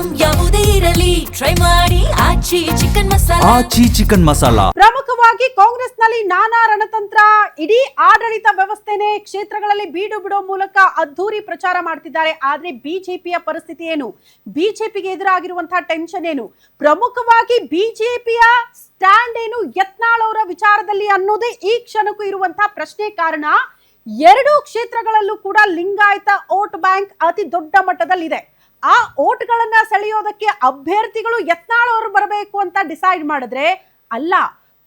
Item ಯಾವುದೇ ಇರಲಿ try ಮಾಡಿ ಆಚಿ ಚಿಕನ್ ಮಸಾಲಾ. ಪ್ರಮುಖವಾಗಿ ಕಾಂಗ್ರೆಸ್ನಲ್ಲಿ ನಾನಾ ರಣತಂತ್ರ, ಇಡೀ ಆಡಳಿತ ವ್ಯವಸ್ಥೆನೇ ಕ್ಷೇತ್ರಗಳಲ್ಲಿ ಬೀಡು ಬಿಡೋ ಮೂಲಕ ಅದ್ಧೂರಿ ಪ್ರಚಾರ ಮಾಡ್ತಿದ್ದಾರೆ. ಆದ್ರೆ ಬಿಜೆಪಿಯ ಪರಿಸ್ಥಿತಿ ಏನು? ಬಿಜೆಪಿಗೆ ಎದುರಾಗಿರುವಂತಹ ಟೆನ್ಷನ್ ಏನು? ಪ್ರಮುಖವಾಗಿ ಬಿಜೆಪಿಯ ಸ್ಟ್ಯಾಂಡ್ ಏನು ಯತ್ನಾಳ್ ಅವರ ವಿಚಾರದಲ್ಲಿ ಅನ್ನೋದೇ ಈ ಕ್ಷಣಕ್ಕೂ ಇರುವಂತಹ ಪ್ರಶ್ನೆ. ಕಾರಣ ಎರಡೂ ಕ್ಷೇತ್ರಗಳಲ್ಲೂ ಕೂಡ ಲಿಂಗಾಯತ ವೋಟ್ ಬ್ಯಾಂಕ್ ಅತಿ ದೊಡ್ಡ ಮಟ್ಟದಲ್ಲಿದೆ. ಆ ಓಟ್ಗಳನ್ನ ಸೆಳೆಯೋದಕ್ಕೆ ಅಭ್ಯರ್ಥಿಗಳು ಯತ್ನಾಳ್ ಅವರು ಬರಬೇಕು ಅಂತ ಡಿಸೈಡ್ ಮಾಡಿದ್ರೆ ಅಲ್ಲ,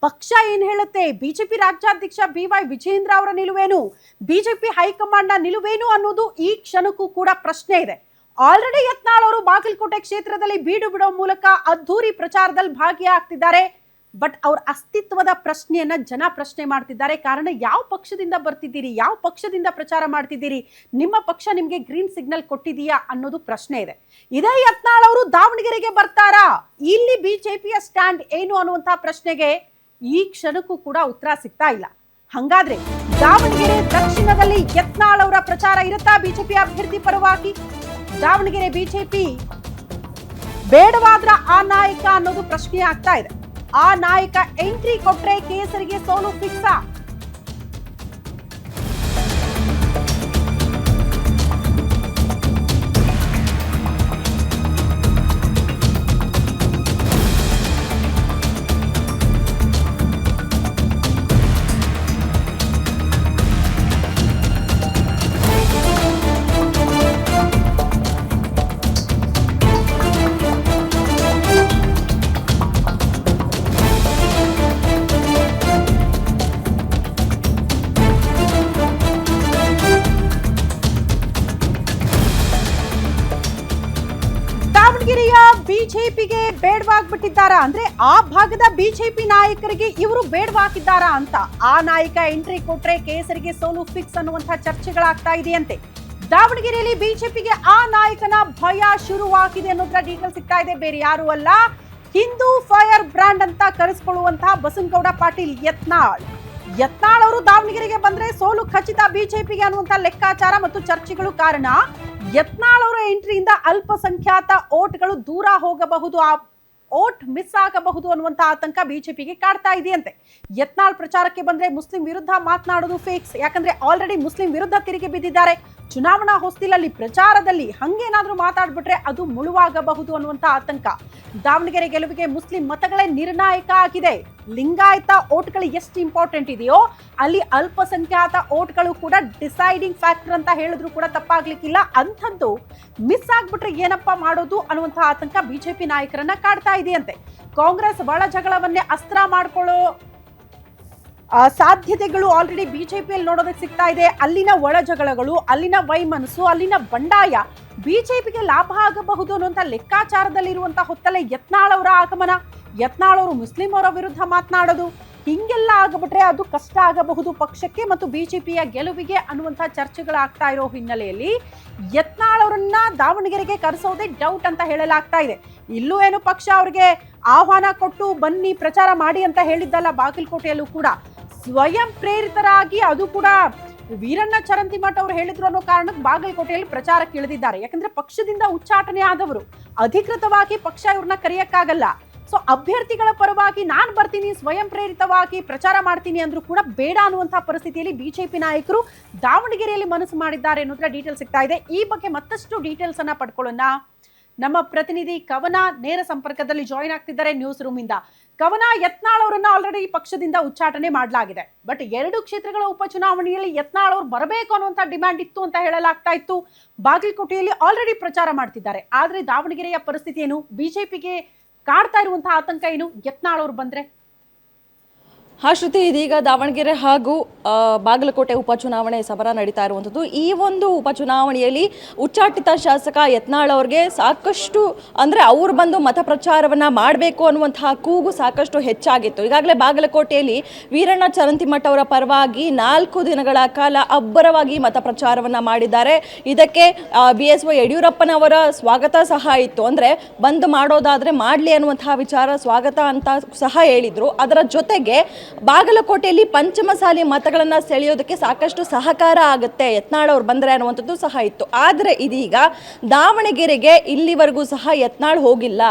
ಪಕ್ಷ ಏನ್ ಹೇಳುತ್ತೆ, ಬಿಜೆಪಿ ರಾಜ್ಯಾಧ್ಯಕ್ಷ BY ವಿಜೇಂದ್ರ ಅವರ ನಿಲುವೇನು, ಬಿಜೆಪಿ ಹೈಕಮಾಂಡ್ ನ ನಿಲುವೇನು ಅನ್ನೋದು ಈ ಕ್ಷಣಕ್ಕೂ ಕೂಡ ಪ್ರಶ್ನೆ ಇದೆ. ಆಲ್ರೆಡಿ ಯತ್ನಾಳ್ ಅವರು ಬಾಗಲಕೋಟೆ ಕ್ಷೇತ್ರದಲ್ಲಿ ಬೀಡು ಬಿಡೋ ಮೂಲಕ ಅದ್ಧೂರಿ ಪ್ರಚಾರದಲ್ಲಿ ಭಾಗಿಯಾಗ್ತಿದ್ದಾರೆ. ಬಟ್ ಅವ್ರ ಅಸ್ತಿತ್ವದ ಪ್ರಶ್ನೆಯನ್ನ ಜನ ಪ್ರಶ್ನೆ ಮಾಡ್ತಿದ್ದಾರೆ. ಕಾರಣ ಯಾವ ಪಕ್ಷದಿಂದ ಬರ್ತಿದ್ದೀರಿ, ಯಾವ ಪಕ್ಷದಿಂದ ಪ್ರಚಾರ ಮಾಡ್ತಿದ್ದೀರಿ, ನಿಮ್ಮ ಪಕ್ಷ ನಿಮ್ಗೆ ಗ್ರೀನ್ ಸಿಗ್ನಲ್ ಕೊಟ್ಟಿದೀಯಾ ಅನ್ನೋದು ಪ್ರಶ್ನೆ ಇದೆ. ಇದೇ ಯತ್ನಾಳ್ ಅವರು ದಾವಣಗೆರೆಗೆ ಬರ್ತಾರಾ, ಇಲ್ಲಿ ಬಿಜೆಪಿಯ ಸ್ಟ್ಯಾಂಡ್ ಏನು ಅನ್ನುವಂತಹ ಪ್ರಶ್ನೆಗೆ ಈ ಕ್ಷಣಕ್ಕೂ ಕೂಡ ಉತ್ತರ ಸಿಗ್ತಾ ಇಲ್ಲ. ಹಂಗಾದ್ರೆ ದಾವಣಗೆರೆ ದಕ್ಷಿಣದಲ್ಲಿ ಯತ್ನಾಳ್ ಅವರ ಪ್ರಚಾರ ಇರುತ್ತಾ ಬಿಜೆಪಿ ಅಭ್ಯರ್ಥಿ ಪರವಾಗಿ? ದಾವಣಗೆರೆ ಬಿಜೆಪಿ ಬೇಡವಾದ್ರ ಆ ನಾಯಕ ಅನ್ನೋದು ಪ್ರಶ್ನೆ ಆಗ್ತಾ ಇದೆ. ಆ ನಾಯಕ ಎಂಟ್ರಿ ಕೊಟ್ರೆ ಕೇಸರಿಗೆ ಸೋಲು ಫಿಕ್ಸಾ? ದಾವಣಗೆರೆಯ ಬಿಜೆಪಿಗೆ ಬೇಡವಾಗ್ಬಿಟ್ಟಿದ್ದಾರಾ ಅಂದ್ರೆ ಆ ಭಾಗದ ಬಿಜೆಪಿ ನಾಯಕರಿಗೆ ಇವರು ಬೇಡವಾಗಿದ್ದಾರಾ ಅಂತ. ಆ ನಾಯಕ ಎಂಟ್ರಿ ಕೊಟ್ರೆ ಕೇಸರಿಗೆ ಸೋಲು ಫಿಕ್ಸ್ ಅನ್ನುವಂತಹ ಚರ್ಚೆಗಳಾಗ್ತಾ ಇದೆಯಂತೆ. ದಾವಣಗೆರೆಯಲ್ಲಿ ಬಿಜೆಪಿಗೆ ಆ ನಾಯಕನ ಭಯ ಶುರುವಾಗಿದೆ ಅನ್ನೋದ್ರ ಡೀಟೇಲ್ ಸಿಗ್ತಾ ಇದೆ. ಬೇರೆ ಯಾರು ಅಲ್ಲ, ಹಿಂದೂ ಫೈರ್ ಬ್ರ್ಯಾಂಡ್ ಅಂತ ಕರೆಸಿಕೊಳ್ಳುವಂತಹ ಬಸನಗೌಡ ಪಾಟೀಲ್ ಯತ್ನಾಳ್ ಅವರು ದಾವಣಗೆರೆಗೆ ಬಂದ್ರೆ ಸೋಲು ಖಚಿತ ಬಿಜೆಪಿಗೆ ಅನ್ನುವಂತಹ ಲೆಕ್ಕಾಚಾರ ಮತ್ತು ಚರ್ಚೆಗಳು. ಕಾರಣ ಯತ್ನಾಳ್ ಅವರ ಎಂಟ್ರಿಯಿಂದ ಅಲ್ಪಸಂಖ್ಯಾತ ಓಟ್ಗಳು ದೂರ ಹೋಗಬಹುದು, ಆ ಓಟ್ ಮಿಸ್ ಆಗಬಹುದು ಅನ್ನುವಂತ ಆತಂಕ ಬಿಜೆಪಿಗೆ ಕಾಡ್ತಾ ಇದೆಯಂತೆ. ಯತ್ನಾಳ್ ಪ್ರಚಾರಕ್ಕೆ ಬಂದ್ರೆ ಮುಸ್ಲಿಂ ವಿರುದ್ಧ ಮಾತನಾಡೋದು ಫಿಕ್ಸ್. ಯಾಕಂದ್ರೆ ಆಲ್ರೆಡಿ ಮುಸ್ಲಿಂ ವಿರುದ್ಧ ತಿರುಗಿ ಬಿದ್ದಿದ್ದಾರೆ. ಚುನಾವಣಾ ಹೊಸ್ತಿಲಲ್ಲಿ ಪ್ರಚಾರದಲ್ಲಿ ಹಂಗೇನಾದ್ರೂ ಮಾತಾಡ್ಬಿಟ್ರೆ ಅದು ಮುಳುವಾಗಬಹುದು ಅನ್ನುವಂತ ಆತಂಕ. ದಾವಣಗೆರೆ ಗೆಲುವಿಗೆ ಮುಸ್ಲಿಂ ಮತಗಳೇ ನಿರ್ಣಾಯಕ ಆಗಿದೆ. ಲಿಂಗಾಯತ ಓಟ್ಗಳು ಎಷ್ಟು ಇಂಪಾರ್ಟೆಂಟ್ ಇದೆಯೋ ಅಲ್ಲಿ ಅಲ್ಪಸಂಖ್ಯಾತ ಓಟ್ಗಳು ಕೂಡ ಡಿಸೈಡಿಂಗ್ ಫ್ಯಾಕ್ಟರ್ ಅಂತ ಹೇಳಿದ್ರು ಕೂಡ ತಪ್ಪಾಗ್ಲಿಕ್ಕಿಲ್ಲ. ಅಂಥದ್ದು ಮಿಸ್ ಆಗ್ಬಿಟ್ರೆ ಏನಪ್ಪ ಮಾಡೋದು ಅನ್ನುವಂಥ ಆತಂಕ ಬಿಜೆಪಿ ನಾಯಕರನ್ನ ಕಾಡ್ತಾ ಇದೆಯಂತೆ. ಕಾಂಗ್ರೆಸ್ ಒಳ ಜಗಳವನ್ನೇ ಅಸ್ತ್ರ ಮಾಡ್ಕೊಳ್ಳೋ ಸಾಧ್ಯತೆಗಳು ಆಲ್ರೆಡಿ ಬಿಜೆಪಿಯಲ್ಲಿ ನೋಡೋದಕ್ಕೆ ಸಿಗ್ತಾ ಇದೆ. ಅಲ್ಲಿನ ಒಳ ಜಗಳಗಳು, ಅಲ್ಲಿನ ವೈಮನಸ್ಸು, ಅಲ್ಲಿನ ಬಂಡಾಯ ಬಿಜೆಪಿಗೆ ಲಾಭ ಆಗಬಹುದು ಅನ್ನುವಂಥ ಲೆಕ್ಕಾಚಾರದಲ್ಲಿರುವಂತಹ ಹೊತ್ತಲ್ಲೇ ಯತ್ನಾಳ್ ಅವರ ಆಗಮನ, ಯತ್ನಾಳ್ ಅವರು ಮುಸ್ಲಿಂ ಅವರ ವಿರುದ್ಧ ಮಾತನಾಡೋದು, ಹಿಂಗೆಲ್ಲ ಆಗಬಿಟ್ರೆ ಅದು ಕಷ್ಟ ಆಗಬಹುದು ಪಕ್ಷಕ್ಕೆ ಮತ್ತು ಬಿಜೆಪಿಯ ಗೆಲುವಿಗೆ ಅನ್ನುವಂತಹ ಚರ್ಚೆಗಳಾಗ್ತಾ ಇರೋ ಹಿನ್ನೆಲೆಯಲ್ಲಿ ಯತ್ನಾಳ್ ಅವರನ್ನ ದಾವಣಗೆರೆಗೆ ಕರೆಸೋದೇ ಡೌಟ್ ಅಂತ ಹೇಳಲಾಗ್ತಾ ಇದೆ. ಇಲ್ಲೂ ಏನು ಪಕ್ಷ ಅವ್ರಿಗೆ ಆಹ್ವಾನ ಕೊಟ್ಟು ಬನ್ನಿ ಪ್ರಚಾರ ಮಾಡಿ ಅಂತ ಹೇಳಿದ್ದಲ್ಲ, ಬಾಗಲಕೋಟೆಯಲ್ಲೂ ಕೂಡ ಸ್ವಯಂ ಪ್ರೇರಿತರಾಗಿ, ಅದು ಕೂಡ ವೀರಣ್ಣ ಚರಂತಿಮಠ ಅವರು ಹೇಳಿದ್ರು ಅನ್ನೋ ಕಾರಣಕ್ಕೆ ಬಾಗಲಕೋಟೆಯಲ್ಲಿ ಪ್ರಚಾರಕ್ಕೆ ಇಳಿದಿದ್ದಾರೆ. ಯಾಕಂದ್ರೆ ಪಕ್ಷದಿಂದ ಉಚ್ಚಾಟನೆ ಆದವರು, ಅಧಿಕೃತವಾಗಿ ಪಕ್ಷ ಇವ್ರನ್ನ ಕರೆಯಕ್ಕಾಗಲ್ಲ. ಸೊ ಅಭ್ಯರ್ಥಿಗಳ ಪರವಾಗಿ ನಾನು ಬರ್ತೀನಿ, ಸ್ವಯಂ ಪ್ರೇರಿತವಾಗಿ ಪ್ರಚಾರ ಮಾಡ್ತೀನಿ ಅಂದ್ರೂ ಕೂಡ ಬೇಡ ಅನ್ನುವಂತಹ ಪರಿಸ್ಥಿತಿಯಲ್ಲಿ ಬಿಜೆಪಿ ನಾಯಕರು ದಾವಣಗೆರೆಯಲ್ಲಿ ಮನಸ್ಸು ಮಾಡಿದ್ದಾರೆ ಅನ್ನೋದ್ರ ಡೀಟೇಲ್ಸ್ ಸಿಗ್ತಾ ಇದೆ. ಈ ಬಗ್ಗೆ ಮತ್ತಷ್ಟು ಡೀಟೇಲ್ಸ್ ಅನ್ನ ಪಡ್ಕೊಳ್ಳೋಣ. ನಮ್ಮ ಪ್ರತಿನಿಧಿ ಕವನ ನೇರ ಸಂಪರ್ಕದಲ್ಲಿ ಜಾಯಿನ್ ಆಗ್ತಿದ್ದಾರೆ ನ್ಯೂಸ್ ರೂಮ್ ಇಂದ. ಕವನ, ಯತ್ನಾಳ್ ಅವರನ್ನ ಆಲ್ರೆಡಿ ಪಕ್ಷದಿಂದ ಉಚ್ಚಾಟನೆ ಮಾಡಲಾಗಿದೆ. ಬಟ್ ಎರಡು ಕ್ಷೇತ್ರಗಳ ಉಪಚುನಾವಣೆಯಲ್ಲಿ ಯತ್ನಾಳ್ ಅವರು ಬರಬೇಕು ಅನ್ನುವಂಥ ಡಿಮ್ಯಾಂಡ್ ಇತ್ತು ಅಂತ ಹೇಳಲಾಗ್ತಾ ಇತ್ತು. ಬಾಗಲಕೋಟೆಯಲ್ಲಿ ಆಲ್ರೆಡಿ ಪ್ರಚಾರ ಮಾಡ್ತಿದ್ದಾರೆ. ಆದ್ರೆ ದಾವಣಗೆರೆಯ ಪರಿಸ್ಥಿತಿ ಏನು, ಬಿಜೆಪಿಗೆ ಕಾಡ್ತಾ ಇರುವಂತಹ ಆತಂಕ ಏನು ಯತ್ನಾಳ್ ಅವರು ಬಂದ್ರೆ? ಶ್ರುತಿ, ಇದೀಗ ದಾವಣಗೆರೆ ಹಾಗೂ ಬಾಗಲಕೋಟೆ ಉಪಚುನಾವಣೆ ಸಮರ ನಡೀತಾ ಇರುವಂಥದ್ದು. ಈ ಒಂದು ಉಪಚುನಾವಣೆಯಲ್ಲಿ ಉಚ್ಚಾಟಿತ ಶಾಸಕ ಯತ್ನಾಳ್ ಅವ್ರಿಗೆ ಸಾಕಷ್ಟು ಅಂದರೆ ಅವ್ರು ಬಂದು ಮತ ಪ್ರಚಾರವನ್ನು ಮಾಡಬೇಕು ಅನ್ನುವಂತಹ ಕೂಗು ಸಾಕಷ್ಟು ಹೆಚ್ಚಾಗಿತ್ತು. ಈಗಾಗಲೇ ಬಾಗಲಕೋಟೆಯಲ್ಲಿ ವೀರಣ್ಣ ಚರಂತಿಮಠ ಅವರ ಪರವಾಗಿ 4 ದಿನಗಳ ಕಾಲ ಅಬ್ಬರವಾಗಿ ಮತ ಪ್ರಚಾರವನ್ನು ಮಾಡಿದ್ದಾರೆ. ಇದಕ್ಕೆ BSY ಯಡಿಯೂರಪ್ಪನವರ ಸ್ವಾಗತ ಸಹ ಇತ್ತು. ಅಂದರೆ ಬಂದು ಮಾಡೋದಾದರೆ ಮಾಡಲಿ ಅನ್ನುವಂತಹ ವಿಚಾರ ಸ್ವಾಗತ ಅಂತ ಸಹ ಹೇಳಿದರು. ಅದರ ಜೊತೆಗೆ ಬಾಗಲಕೋಟೆಯಲ್ಲಿ ಪಂಚಮಸಾಲಿ ಮತಗಳನ್ನು ಸೆಳೆಯೋದಕ್ಕೆ ಸಾಕಷ್ಟು ಸಹಕಾರ ಆಗುತ್ತೆ ಯತ್ನಾಳ್ ಅವ್ರು ಬಂದರೆ ಅನ್ನುವಂಥದ್ದು ಸಹ ಇತ್ತು. ಆದರೆ ಇದೀಗ ದಾವಣಗೆರೆಗೆ ಇಲ್ಲಿವರೆಗೂ ಸಹ ಯತ್ನಾಳ್ ಹೋಗಿಲ್ಲ.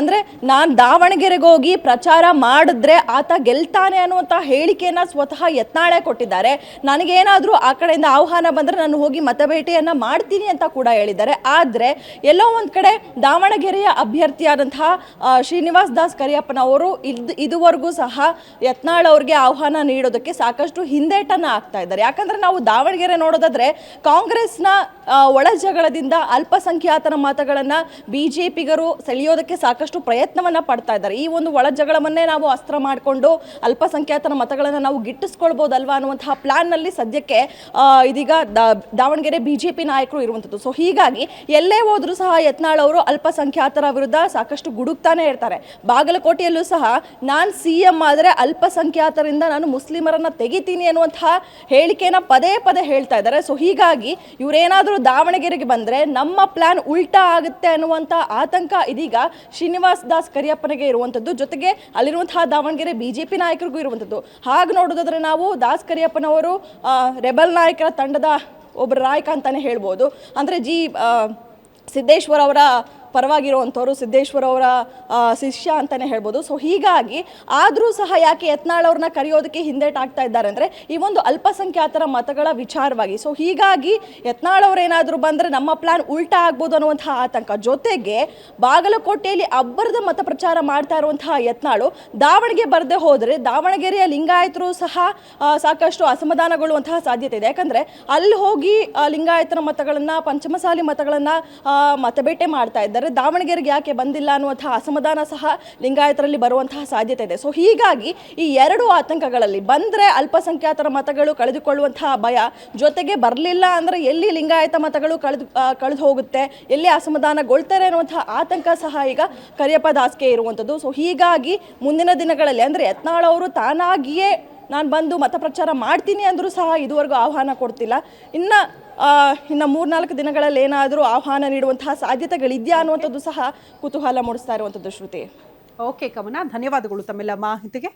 ಅಂದರೆ ನಾನು ದಾವಣಗೆರೆಗೆ ಹೋಗಿ ಪ್ರಚಾರ ಮಾಡಿದ್ರೆ ಆತ ಗೆಲ್ತಾನೆ ಅನ್ನುವಂಥ ಹೇಳಿಕೆಯನ್ನು ಸ್ವತಃ ಯತ್ನಾಳೇ ಕೊಟ್ಟಿದ್ದಾರೆ. ನನಗೇನಾದರೂ ಆ ಕಡೆಯಿಂದ ಆಹ್ವಾನ ಬಂದರೆ ನಾನು ಹೋಗಿ ಮತಬೇಟೆಯನ್ನು ಮಾಡ್ತೀನಿ ಅಂತ ಕೂಡ ಹೇಳಿದ್ದಾರೆ. ಆದರೆ ಎಲ್ಲೋ ಒಂದು ಕಡೆ ದಾವಣಗೆರೆಯ ಅಭ್ಯರ್ಥಿಯಾದಂತಹ ಶ್ರೀನಿವಾಸ್ ದಾಸ್ ಕರಿಯಪ್ಪನವರು ಇದುವರೆಗೂ ಸಹ ಯತ್ನಾಳ್ ಅವ್ರಿಗೆ ಆಹ್ವಾನ ನೀಡೋದಕ್ಕೆ ಸಾಕಷ್ಟು ಹಿಂದೇಟನ್ನು ಆಗ್ತಾ ಇದ್ದಾರೆ. ಯಾಕಂದ್ರೆ ನಾವು ದಾವಣಗೆರೆ ನೋಡೋದಾದ್ರೆ ಕಾಂಗ್ರೆಸ್ನ ಒಳ ಜಗಳದಿಂದ ಅಲ್ಪಸಂಖ್ಯಾತರ ಮತಗಳನ್ನು ಬಿಜೆಪಿಗರು ಸೆಳೆಯೋದಕ್ಕೆ ಸಾಕಷ್ಟು ಪ್ರಯತ್ನವನ್ನ ಪಡ್ತಾ ಇದ್ದಾರೆ. ಈ ಒಂದು ಒಳ ಜಗಳವನ್ನೇ ನಾವು ಅಸ್ತ್ರ ಮಾಡಿಕೊಂಡು ಅಲ್ಪಸಂಖ್ಯಾತರ ಮತಗಳನ್ನು ನಾವು ಗಿಟ್ಟಿಸ್ಕೊಳ್ಬೋದಲ್ವಾ ಅನ್ನುವಂತಹ ಪ್ಲಾನ್ನಲ್ಲಿ ಸದ್ಯಕ್ಕೆ ಇದೀಗ ದಾವಣಗೆರೆ ಬಿಜೆಪಿ ನಾಯಕರು ಇರುವಂಥದ್ದು. ಸೊ ಹೀಗಾಗಿ ಎಲ್ಲೇ ಹೋದ್ರೂ ಸಹ ಯತ್ನಾಳ್ ಅವರು ಅಲ್ಪಸಂಖ್ಯಾತರ ವಿರುದ್ಧ ಸಾಕಷ್ಟು ಗುಡುಕ್ತಾನೆ ಇರ್ತಾರೆ. ಬಾಗಲಕೋಟೆಯಲ್ಲೂ ಸಹ ನಾನು CM ಆದರೆ ಅಲ್ಪಸಂಖ್ಯಾತರಿಂದ ನಾನು ಮುಸ್ಲಿಮರನ್ನ ತೆಗಿತೀನಿ ಅನ್ನುವಂತಹ ಹೇಳಿಕೆನ ಪದೇ ಪದೇ ಹೇಳ್ತಾ ಇದ್ದಾರೆ. ಸೊ ಹೀಗಾಗಿ ಇವರೇನಾದರೂ ದಾವಣಗೆರೆಗೆ ಬಂದರೆ ನಮ್ಮ ಪ್ಲಾನ್ ಉಲ್ಟಾ ಆಗುತ್ತೆ ಅನ್ನುವಂಥ ಆತಂಕ ಇದೀಗ ಶ್ರೀನಿವಾಸ್ ದಾಸ್ ಕರಿಯಪ್ಪನಿಗೆ ಇರುವಂಥದ್ದು. ಜೊತೆಗೆ ಅಲ್ಲಿರುವಂತಹ ದಾವಣಗೆರೆ ಬಿಜೆಪಿ ನಾಯಕರಿಗೂ ಇರುವಂಥದ್ದು. ಹಾಗೆ ನೋಡೋದಾದ್ರೆ ನಾವು ದಾಸ್ ಕರಿಯಪ್ಪನವರು ರೆಬಲ್ ನಾಯಕರ ತಂಡದ ಒಬ್ಬರ ನಾಯಕ ಅಂತಾನೆ ಹೇಳ್ಬೋದು. ಅಂದರೆ ಸಿದ್ದೇಶ್ವರ್ ಅವರ ಪರವಾಗಿರುವಂಥವ್ರು, ಸಿದ್ದೇಶ್ವರ ಅವರ ಶಿಷ್ಯ ಅಂತಲೇ ಹೇಳ್ಬೋದು. ಸೊ ಹೀಗಾಗಿ ಆದರೂ ಸಹ ಯಾಕೆ ಯತ್ನಾಳ್ ಅವ್ರನ್ನ ಕರೆಯೋದಕ್ಕೆ ಹಿಂದೇಟಾಗ್ತಾ ಇದ್ದಾರೆ ಅಂದರೆ ಈ ಒಂದು ಅಲ್ಪಸಂಖ್ಯಾತರ ಮತಗಳ ವಿಚಾರವಾಗಿ. ಸೊ ಹೀಗಾಗಿ ಯತ್ನಾಳ್ ಅವರೇನಾದರೂ ಬಂದರೆ ನಮ್ಮ ಪ್ಲಾನ್ ಉಲ್ಟಾ ಆಗ್ಬೋದು ಅನ್ನುವಂತಹ ಆತಂಕ. ಜೊತೆಗೆ ಬಾಗಲಕೋಟೆಯಲ್ಲಿ ಅಬ್ಬರದ ಮತ ಪ್ರಚಾರ ಮಾಡ್ತಾ ಇರುವಂತಹ ಯತ್ನಾಳು ದಾವಣಗೆರೆ ಬರದೆ ಹೋದರೆ ದಾವಣಗೆರೆಯ ಲಿಂಗಾಯತರು ಸಹ ಸಾಕಷ್ಟು ಅಸಮಾಧಾನಗೊಳ್ಳುವಂತಹ ಸಾಧ್ಯತೆ ಇದೆ. ಯಾಕಂದರೆ ಅಲ್ಲಿ ಹೋಗಿ ಲಿಂಗಾಯತರ ಮತಗಳನ್ನು, ಪಂಚಮಸಾಲಿ ಮತಗಳನ್ನು ಮತಬೇಟೆ ಮಾಡ್ತಾ ಇದ್ದಾರೆ. ದಾವಣಗೆರೆಗೆ ಯಾಕೆ ಬಂದಿಲ್ಲ ಅನ್ನುವಂತಹ ಅಸಮಾಧಾನ ಸಹ ಲಿಂಗಾಯತರಲ್ಲಿ ಬರುವಂತಹ ಸಾಧ್ಯತೆ ಇದೆ. ಸೊ ಹೀಗಾಗಿ ಈ ಎರಡು ಆತಂಕಗಳಲ್ಲಿ ಬಂದರೆ ಅಲ್ಪಸಂಖ್ಯಾತರ ಮತಗಳು ಕಳೆದುಕೊಳ್ಳುವಂತಹ ಭಯ, ಜೊತೆಗೆ ಬರಲಿಲ್ಲ ಅಂದರೆ ಎಲ್ಲಿ ಲಿಂಗಾಯತ ಮತಗಳು ಕಳೆದು ಹೋಗುತ್ತೆ, ಎಲ್ಲಿ ಅಸಮಾಧಾನಗೊಳ್ತಾರೆ ಅನ್ನುವಂತಹ ಆತಂಕ ಸಹ ಈಗ ಕರಿಯಪ್ಪ ದಾಸ್ಗೆ ಇರುವಂಥದ್ದು. ಸೊ ಹೀಗಾಗಿ ಮುಂದಿನ ದಿನಗಳಲ್ಲಿ ಅಂದರೆ ಯತ್ನಾಳ್ ಅವರು ತಾನಾಗಿಯೇ ನಾನು ಬಂದು ಮತ ಪ್ರಚಾರ ಮಾಡ್ತೀನಿ ಅಂದರೂ ಸಹ ಇದುವರೆಗೂ ಆಹ್ವಾನ ಕೊಡ್ತಿಲ್ಲ. ಇನ್ನು 3-4 ದಿನಗಳಲ್ಲಿ ಏನಾದರೂ ಆಹ್ವಾನ ನೀಡುವಂತಹ ಸಾಧ್ಯತೆಗಳಿದೆಯಾ ಅನ್ನುವಂಥದ್ದು ಸಹ ಕುತೂಹಲ ಮೂಡಿಸ್ತಾ ಇರುವಂಥದ್ದು. ಶ್ರುತಿ. ಓಕೆ ಕವನ, ಧನ್ಯವಾದಗಳು ತಮ್ಮೆಲ್ಲ ಮಾಹಿತಿಗೆ.